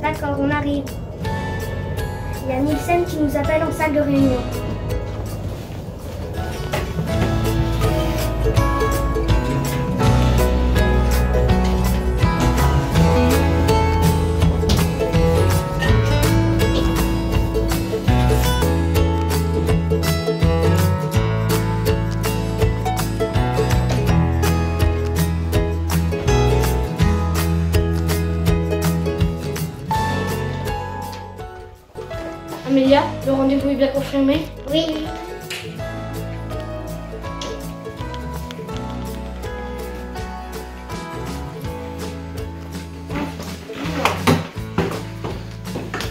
D'accord, on arrive. Il y a Nielsen qui nous appelle en salle de réunion. Amélia, le rendez-vous est bien confirmé? Oui.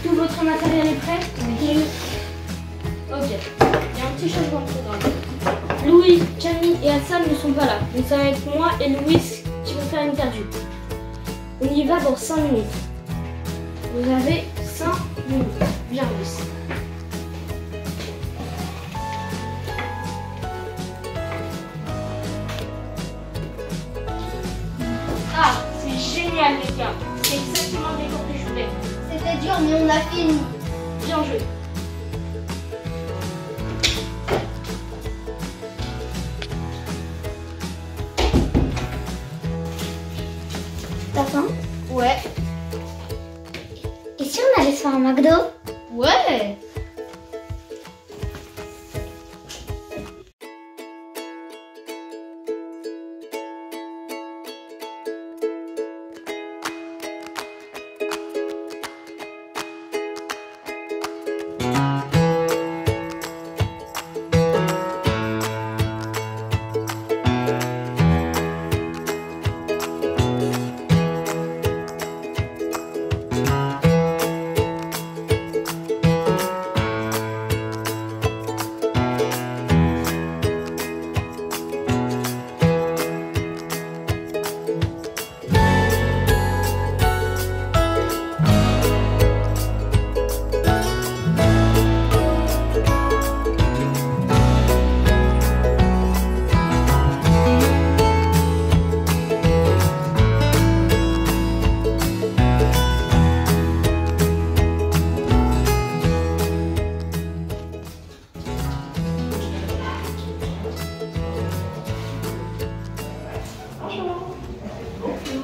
Tout votre matériel est prêt? Oui. Ok. Il y a un petit changement de programme. Louis, Camille et Hassan ne sont pas là. Donc ça va être moi et Louis qui vont faire l'interview. On y va dans 5 minutes. Vous avez 5 minutes. Viens, Louis. Ah, c'est génial les gars. C'est exactement le décor que je voulais. C'était dur, mais on a fini. Bien joué. T'as faim? Ouais. Et si on allait se faire un McDo? Ouais.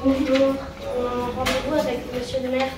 Bonjour, on a un rendez-vous avec monsieur le maire.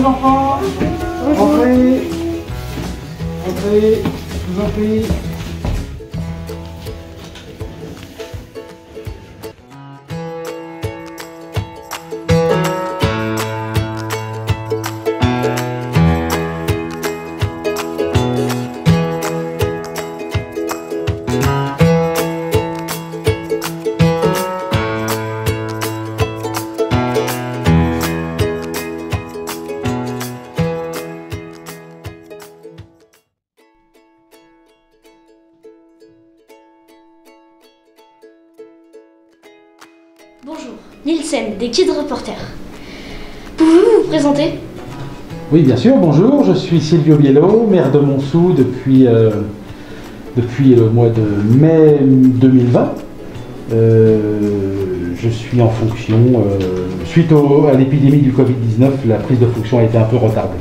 enfants. Entrez. Entrez, je vous en prie. Bonjour, Nielsen, des Kids Reporters. Pouvez-vous vous présenter? Oui, bien sûr, bonjour, je suis Silvio Biello, maire de Montsou depuis le mois de mai 2020. Je suis en fonction, suite à l'épidémie du Covid-19, la prise de fonction a été un peu retardée.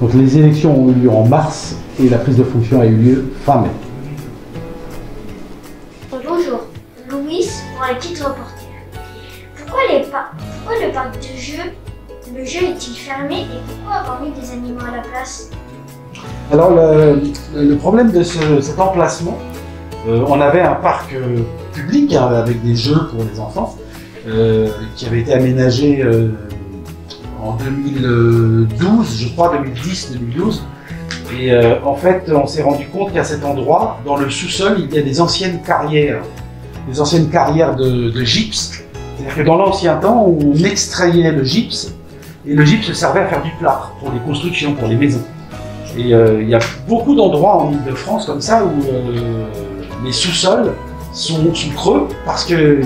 Donc les élections ont eu lieu en mars et la prise de fonction a eu lieu fin mai. Bonjour, Louis pour les Kids Reporters. Pourquoi le parc de jeux, le jeu est-il fermé et pourquoi avoir mis des animaux à la place? Alors le problème de cet emplacement, on avait un parc public avec des jeux pour les enfants qui avait été aménagé en 2012, je crois 2010-2012. Et en fait, on s'est rendu compte qu'à cet endroit, dans le sous-sol, il y a des anciennes carrières de gypse. C'est-à-dire que dans l'ancien temps, on extrayait le gypse, et le gypse servait à faire du plâtre pour les constructions, pour les maisons. Et il y a beaucoup d'endroits en Île-de-France comme ça où les sous-sols sont creux parce que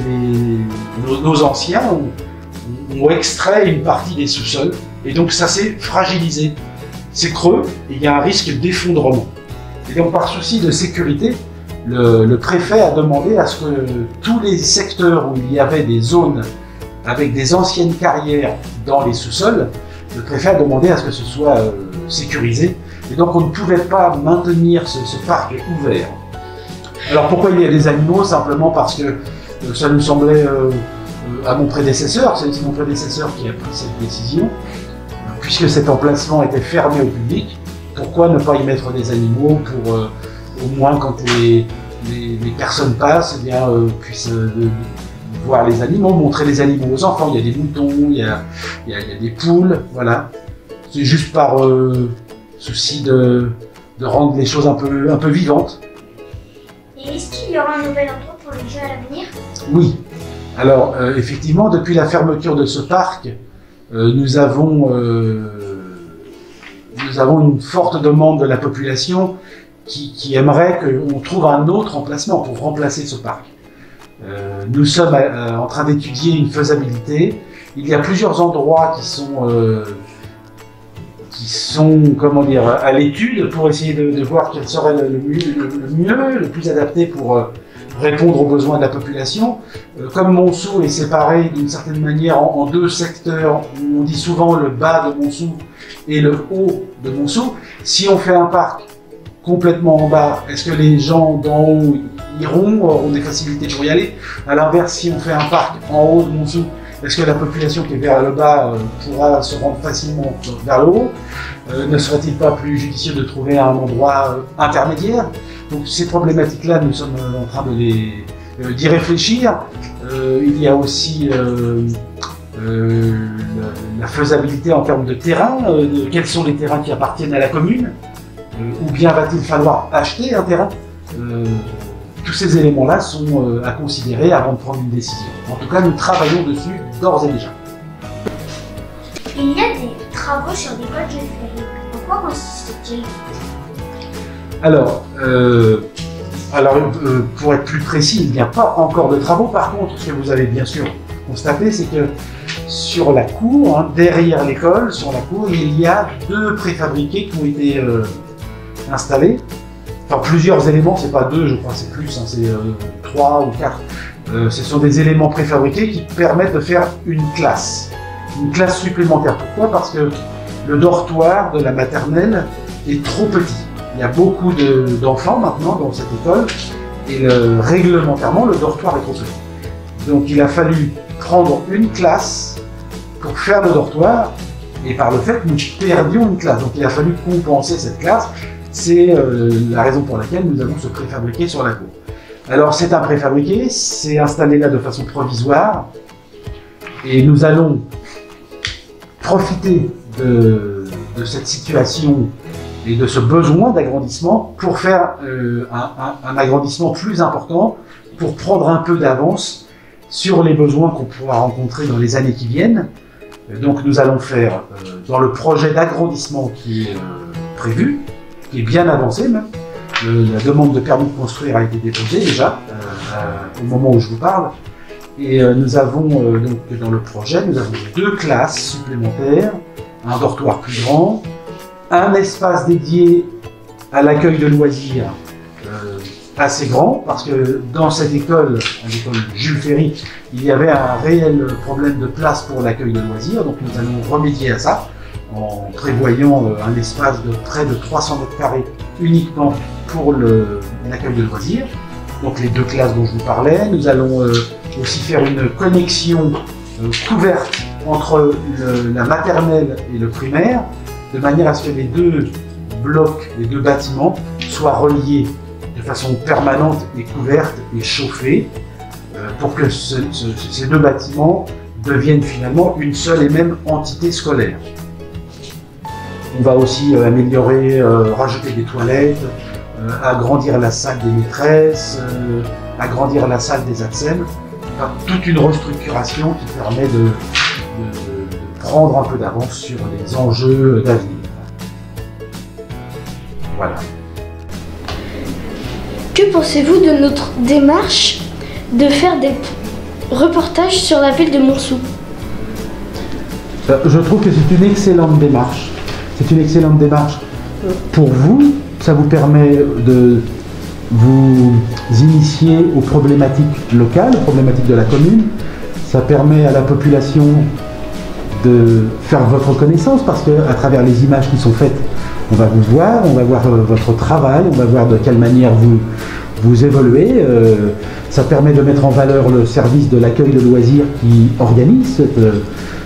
nos anciens ont extrait une partie des sous-sols, et donc ça s'est fragilisé. C'est creux, et il y a un risque d'effondrement. Et donc par souci de sécurité, le préfet a demandé à ce que tous les secteurs où il y avait des zones avec des anciennes carrières dans les sous-sols, le préfet a demandé à ce que ce soit sécurisé. Et donc on ne pouvait pas maintenir ce parc ouvert. Alors pourquoi il y a des animaux? Simplement parce que ça nous semblait à mon prédécesseur, c'est mon prédécesseur qui a pris cette décision, puisque cet emplacement était fermé au public, pourquoi ne pas y mettre des animaux pour au moins quand les personnes passent, eh bien, puissent voir les animaux, montrer les animaux aux enfants. Il y a des moutons, il y a des poules, voilà. C'est juste par souci de rendre les choses un peu vivantes. Et est-ce qu'il y aura un nouvel endroit pour les jeux à l'avenir? Oui. Alors, effectivement, depuis la fermeture de ce parc, nous avons une forte demande de la population qui aimerait qu'on trouve un autre emplacement pour remplacer ce parc. Nous sommes en train d'étudier une faisabilité. Il y a plusieurs endroits qui sont comment dire, à l'étude pour essayer de voir quel serait le mieux, le plus adapté pour répondre aux besoins de la population. Comme Montsou est séparé d'une certaine manière en deux secteurs, on dit souvent le bas de Montsou et le haut de Montsou. Si on fait un parc complètement en bas, est-ce que les gens d'en haut iront, auront des facilités pour y aller? À l'inverse, si on fait un parc en haut de Montsou, est-ce que la population qui est vers le bas pourra se rendre facilement vers le haut? Ne serait-il pas plus judicieux de trouver un endroit intermédiaire? Donc ces problématiques-là, nous sommes en train d'y réfléchir. Il y a aussi la faisabilité en termes de terrain, quels sont les terrains qui appartiennent à la commune, ou bien va-t-il falloir acheter un terrain? Tous ces éléments-là sont à considérer avant de prendre une décision. En tout cas, nous travaillons dessus d'ores et déjà. Il y a des travaux sur des cols géophériques. En quoi consiste-t-il? Alors, pour être plus précis, il n'y a pas encore de travaux. Par contre, ce que vous avez bien sûr constaté, c'est que sur la cour, derrière l'école, sur la cour, il y a deux préfabriqués qui ont été installés. Enfin, plusieurs éléments, c'est pas deux, je crois, c'est plus, c'est 3 ou 4. Ce sont des éléments préfabriqués qui permettent de faire une classe supplémentaire. Pourquoi? Parce que le dortoir de la maternelle est trop petit. Il y a beaucoup d'enfants maintenant dans cette école et réglementairement, le dortoir est trop petit. Donc il a fallu prendre une classe pour faire le dortoir et par le fait, nous perdions une classe. Donc il a fallu compenser cette classe. C'est la raison pour laquelle nous avons ce préfabriqué sur la cour. Alors c'est un préfabriqué, c'est installé là de façon provisoire, et nous allons profiter de cette situation et de ce besoin d'agrandissement pour faire un agrandissement plus important, pour prendre un peu d'avance sur les besoins qu'on pourra rencontrer dans les années qui viennent. Donc nous allons faire, dans le projet d'agrandissement qui est prévu, qui est bien avancé même, la demande de permis de construire a été déposée déjà, au moment où je vous parle, et nous avons, donc dans le projet, nous avons 2 classes supplémentaires, un dortoir plus grand, un espace dédié à l'accueil de loisirs assez grand, parce que dans cette école, l'école Jules Ferry, il y avait un réel problème de place pour l'accueil de loisirs, donc nous allons remédier à ça en prévoyant un espace de près de 300 mètres carrés uniquement pour l'accueil de loisirs. Donc les 2 classes dont je vous parlais, nous allons aussi faire une connexion couverte entre la maternelle et le primaire, de manière à ce que les 2 blocs, les 2 bâtiments soient reliés de façon permanente et couverte et chauffée, pour que ces 2 bâtiments deviennent finalement une seule et même entité scolaire. On va aussi améliorer, rajouter des toilettes, agrandir la salle des maîtresses, agrandir la salle des ATSEM. Enfin, toute une restructuration qui permet de prendre un peu d'avance sur les enjeux d'avenir. Voilà. Que pensez-vous de notre démarche de faire des reportages sur la ville de Montsou? Je trouve que c'est une excellente démarche. C'est une excellente démarche pour vous. Ça vous permet de vous initier aux problématiques locales, aux problématiques de la commune. Ça permet à la population de faire votre connaissance, parce qu'à travers les images qui sont faites, on va vous voir, on va voir votre travail, on va voir de quelle manière vous évoluez. Ça permet de mettre en valeur le service de l'accueil de loisirs qui organise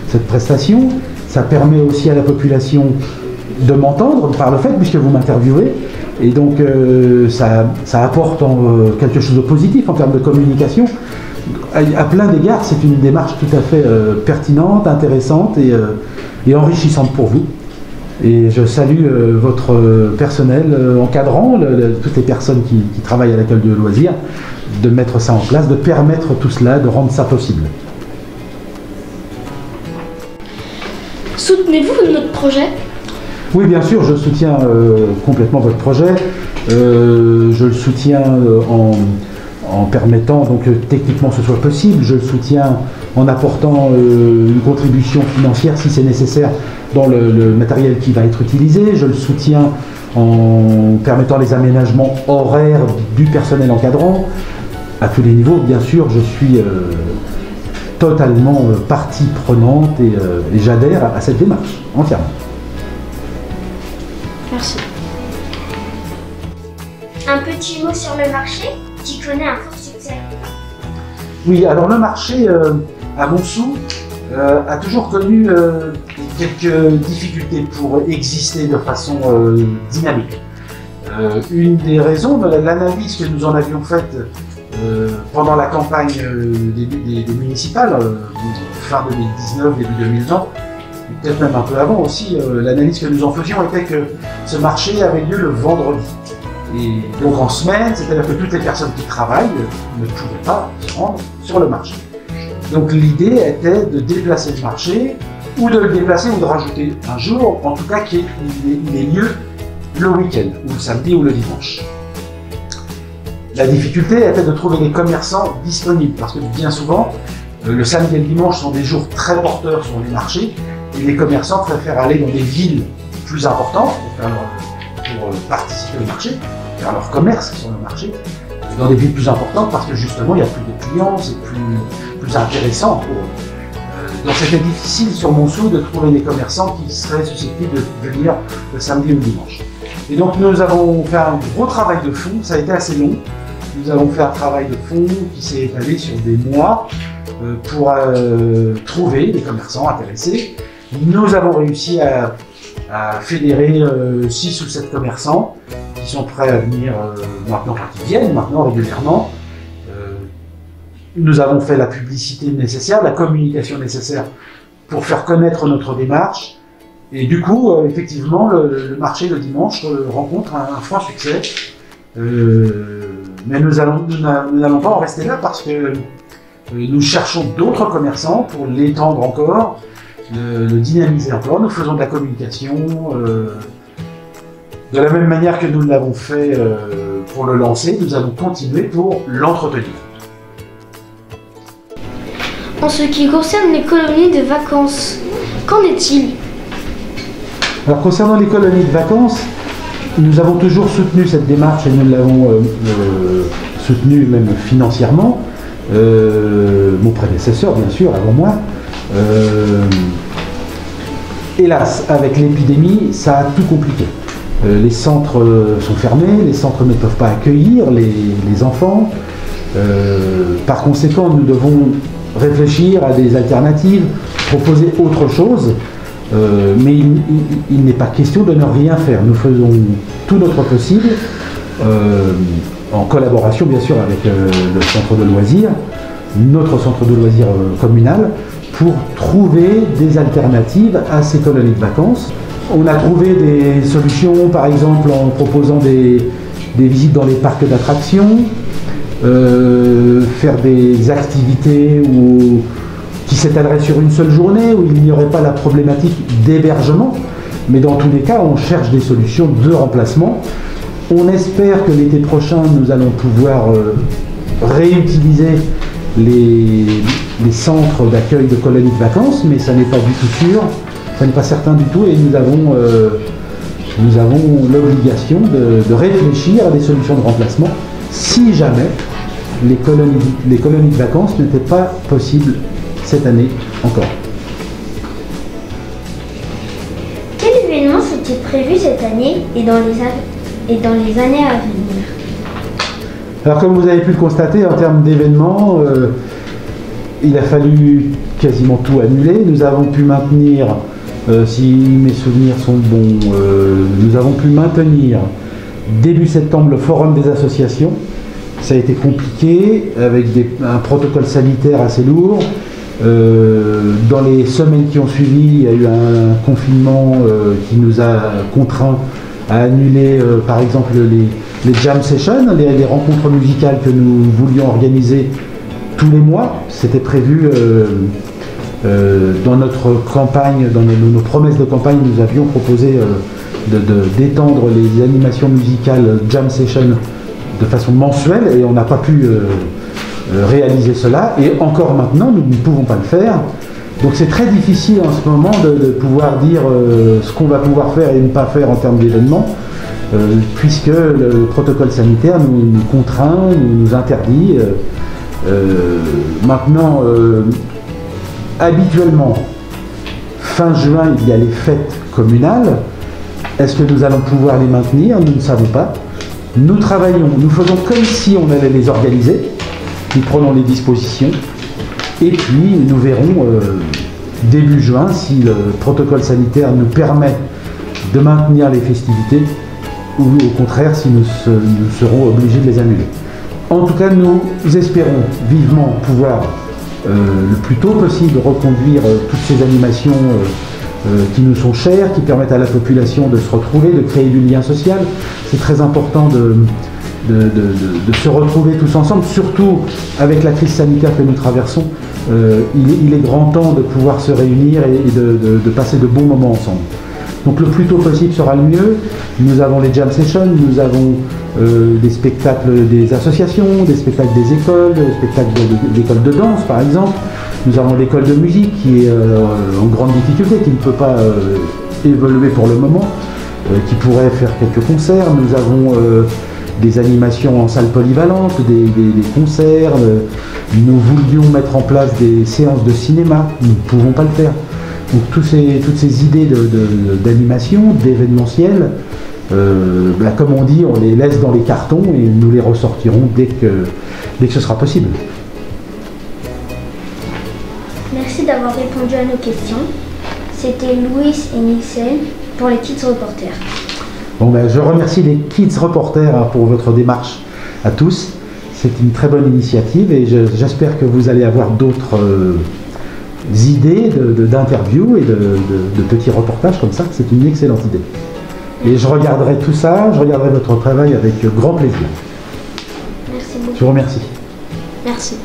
cette prestation. Ça permet aussi à la population de m'entendre par le fait, puisque vous m'interviewez. Et donc ça apporte quelque chose de positif en termes de communication. À plein d'égards, c'est une démarche tout à fait pertinente, intéressante et enrichissante pour vous. Et je salue votre personnel encadrant, toutes les personnes qui travaillent à l'accueil de loisirs, de mettre ça en place, de permettre tout cela, de rendre ça possible. Soutenez-vous notre projet? Oui, bien sûr, je soutiens complètement votre projet. Je le soutiens en permettant donc techniquement ce soit possible. Je le soutiens en apportant une contribution financière si c'est nécessaire dans le matériel qui va être utilisé. Je le soutiens en permettant les aménagements horaires du personnel encadrant. À tous les niveaux, bien sûr, je suis totalement partie prenante et j'adhère à cette démarche entièrement. Merci. Un petit mot sur le marché qui connaît un fort succès. Oui, alors le marché à Montsou a toujours connu quelques difficultés pour exister de façon dynamique. Une des raisons de l'analyse que nous en avions faite pendant la campagne des municipales, fin 2019, début 2020, peut-être même un peu avant aussi, l'analyse que nous en faisions était que ce marché avait lieu le vendredi. Et donc en semaine, c'est-à-dire que toutes les personnes qui travaillent ne pouvaient pas se rendre sur le marché. Donc l'idée était de déplacer le marché, ou de le déplacer ou de rajouter un jour, en tout cas qu'il ait lieu le week-end, ou le samedi ou le dimanche. La difficulté était de trouver des commerçants disponibles, parce que bien souvent, le samedi et le dimanche sont des jours très porteurs sur les marchés, et les commerçants préfèrent aller dans des villes plus importantes pour participer au marché, faire leur commerce sur le marché, dans des villes plus importantes parce que justement il y a plus de clients, c'est plus intéressant pour eux. Donc c'était difficile sur Montsou de trouver des commerçants qui seraient susceptibles de venir le samedi ou le dimanche. Et donc nous avons fait un gros travail de fond, ça a été assez long. Nous avons fait un travail de fond qui s'est étalé sur des mois pour trouver des commerçants intéressés. Nous avons réussi à fédérer 6 ou 7 commerçants qui sont prêts à venir maintenant, enfin qui viennent maintenant régulièrement. Nous avons fait la publicité nécessaire, la communication nécessaire pour faire connaître notre démarche. Et du coup, effectivement, le marché le dimanche rencontre un franc succès. Mais nous n'allons pas en rester là parce que nous cherchons d'autres commerçants pour l'étendre encore, le dynamiser encore. Nous faisons de la communication de la même manière que nous l'avons fait pour le lancer. Nous allons continuer pour l'entretenir. En ce qui concerne les colonies de vacances, qu'en est-il? Alors concernant les colonies de vacances, nous avons toujours soutenu cette démarche et nous l'avons soutenue même financièrement. Mon prédécesseur, bien sûr, avant moi. Hélas, avec l'épidémie, ça a tout compliqué. Les centres sont fermés, les centres ne peuvent pas accueillir les enfants. Par conséquent, nous devons réfléchir à des alternatives, proposer autre chose. Mais il n'est pas question de ne rien faire. Nous faisons tout notre possible, en collaboration bien sûr avec le centre de loisirs, notre centre de loisirs communal, pour trouver des alternatives à ces colonies de vacances. On a trouvé des solutions, par exemple en proposant des visites dans les parcs d'attractions, faire des activités qui s'étaleraient sur une seule journée, où il n'y aurait pas la problématique d'hébergement. Mais dans tous les cas, on cherche des solutions de remplacement. On espère que l'été prochain, nous allons pouvoir réutiliser les centres d'accueil de colonies de vacances, mais ça n'est pas du tout sûr, ça n'est pas certain du tout, et nous avons l'obligation de réfléchir à des solutions de remplacement si jamais les colonies de vacances n'étaient pas possibles cette année encore. Quels événements sont-ils prévus cette année et dans les années à venir? Alors comme vous avez pu le constater, en termes d'événements, il a fallu quasiment tout annuler. Nous avons pu maintenir, si mes souvenirs sont bons, nous avons pu maintenir début septembre le forum des associations. Ça a été compliqué avec un protocole sanitaire assez lourd. Dans les semaines qui ont suivi, il y a eu un confinement qui nous a contraints à annuler par exemple les jam sessions, les rencontres musicales que nous voulions organiser tous les mois. C'était prévu dans notre campagne, dans nos promesses de campagne, nous avions proposé d'étendre les animations musicales jam session de façon mensuelle, et on n'a pas pu réaliser cela, et encore maintenant nous ne pouvons pas le faire. Donc c'est très difficile en ce moment de pouvoir dire ce qu'on va pouvoir faire et ne pas faire en termes d'événements, puisque le protocole sanitaire nous contraint, nous interdit. Maintenant, habituellement, fin juin, il y a les fêtes communales. Est-ce que nous allons pouvoir les maintenir? Nous ne savons pas. Nous travaillons, nous faisons comme si on allait les organiser. Nous prenons les dispositions et puis nous verrons début juin si le protocole sanitaire nous permet de maintenir les festivités ou au contraire si nous serons obligés de les annuler. En tout cas, nous espérons vivement pouvoir le plus tôt possible reconduire toutes ces animations qui nous sont chères, qui permettent à la population de se retrouver, de créer du lien social. C'est très important de se retrouver tous ensemble, surtout avec la crise sanitaire que nous traversons. Il est grand temps de pouvoir se réunir et de passer de bons moments ensemble. Donc le plus tôt possible sera le mieux. Nous avons les jam sessions, nous avons des spectacles des associations, des spectacles des écoles, des spectacles d'écoles de danse par exemple. Nous avons l'école de musique qui est en grande difficulté, qui ne peut pas évoluer pour le moment, qui pourrait faire quelques concerts. Nous avons des animations en salle polyvalente, des concerts. Nous voulions mettre en place des séances de cinéma, nous ne pouvons pas le faire. Donc toutes ces idées d'animation, d'événementiel, comme on dit, on les laisse dans les cartons et nous les ressortirons dès que ce sera possible. Merci d'avoir répondu à nos questions. C'était Louis et Nicelle pour les Kids Reporters. Bon, ben, je remercie les Kids Reporters pour votre démarche à tous. C'est une très bonne initiative et j'espère que vous allez avoir d'autres idées d'interviews et de petits reportages comme ça. C'est une excellente idée. Et je regarderai tout ça, je regarderai votre travail avec grand plaisir. Merci beaucoup. Je vous remercie. Merci.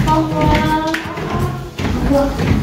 Au revoir. Au revoir.